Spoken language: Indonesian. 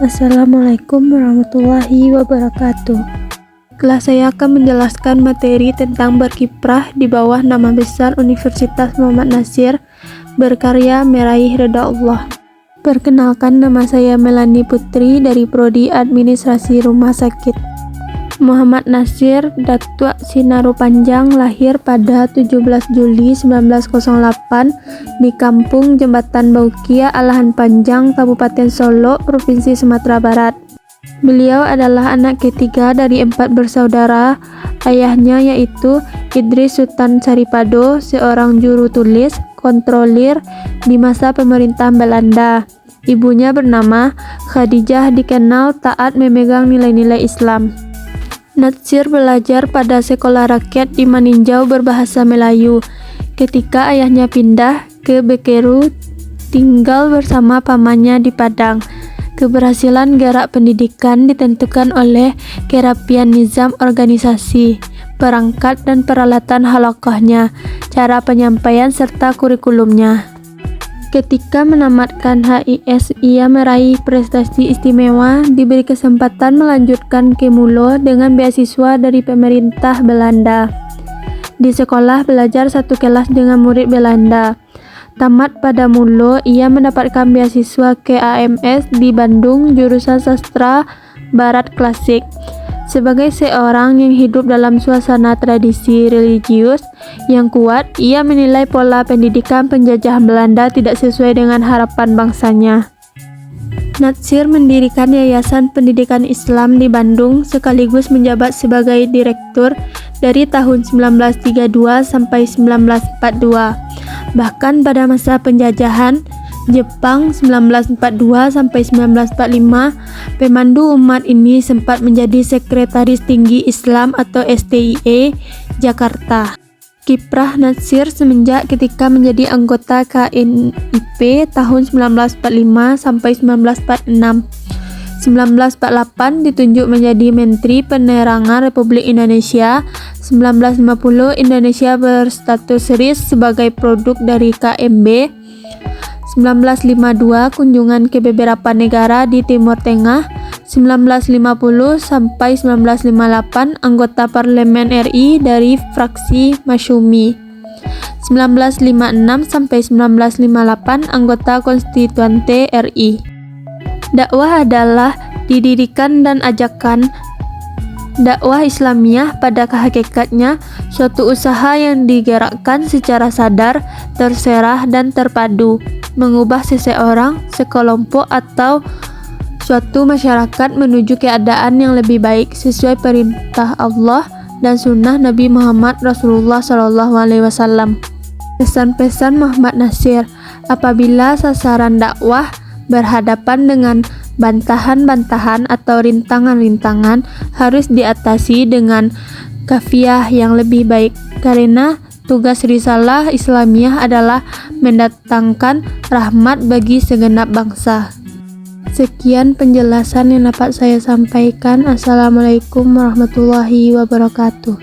Assalamualaikum warahmatullahi wabarakatuh. Kelas saya akan menjelaskan materi tentang berkiprah di bawah nama besar Universitas Muhammad Natsir, berkarya meraih ridha Allah. Perkenalkan, nama saya Melanie Putri dari Prodi Administrasi Rumah Sakit. Muhammad Natsir Datuk Sinaru Panjang lahir pada 17 Juli 1908 di Kampung Jembatan Baukia, Alahan Panjang, Kabupaten Solo, Provinsi Sumatera Barat. Beliau adalah anak ketiga dari 4 bersaudara. Ayahnya yaitu Idris Sultan Saripado, seorang juru tulis, kontrolir di masa pemerintahan Belanda. Ibunya bernama Khadijah, dikenal taat memegang nilai-nilai Islam. Natsir belajar pada sekolah rakyat di Maninjau berbahasa Melayu. Ketika ayahnya pindah ke Bekeru, tinggal bersama pamannya di Padang. Keberhasilan gerak pendidikan ditentukan oleh kerapian nizam organisasi, perangkat dan peralatan halaqahnya, cara penyampaian serta kurikulumnya. Ketika menamatkan HIS, ia meraih prestasi istimewa, diberi kesempatan melanjutkan ke Mulo dengan beasiswa dari pemerintah Belanda. Di sekolah belajar satu kelas dengan murid Belanda. Tamat pada Mulo, ia mendapatkan beasiswa ke AMS di Bandung, jurusan sastra barat klasik. Sebagai seorang yang hidup dalam suasana tradisi religius yang kuat, ia menilai pola pendidikan penjajahan Belanda tidak sesuai dengan harapan bangsanya. Natsir mendirikan Yayasan Pendidikan Islam di Bandung, sekaligus menjabat sebagai direktur dari tahun 1932 sampai 1942. Bahkan pada masa penjajahan Jepang 1942 sampai 1945, pemandu umat ini sempat menjadi Sekretaris Tinggi Islam atau STIE Jakarta. Kiprah Natsir semenjak ketika menjadi anggota KNIP tahun 1945 sampai 1946. 1948 ditunjuk menjadi Menteri Penerangan Republik Indonesia. 1950 Indonesia berstatus RIS sebagai produk dari KMB. 1952 kunjungan ke beberapa negara di Timur Tengah. 1950 sampai 1958 anggota Parlemen RI dari fraksi Masyumi. 1956 sampai 1958 anggota Konstituante RI. Dakwah adalah didikan dan ajakan. Dakwah Islamiyah pada hakikatnya suatu usaha yang digerakkan secara sadar, terserah dan terpadu, mengubah seseorang, sekelompok atau suatu masyarakat menuju keadaan yang lebih baik sesuai perintah Allah dan sunnah Nabi Muhammad Rasulullah SAW. Pesan-pesan Muhammad Natsir: apabila sasaran dakwah berhadapan dengan bantahan-bantahan atau rintangan-rintangan, harus diatasi dengan kafiyah yang lebih baik, karena tugas risalah Islamiyah adalah mendatangkan rahmat bagi segenap bangsa. Sekian penjelasan yang dapat saya sampaikan. Assalamualaikum warahmatullahi wabarakatuh.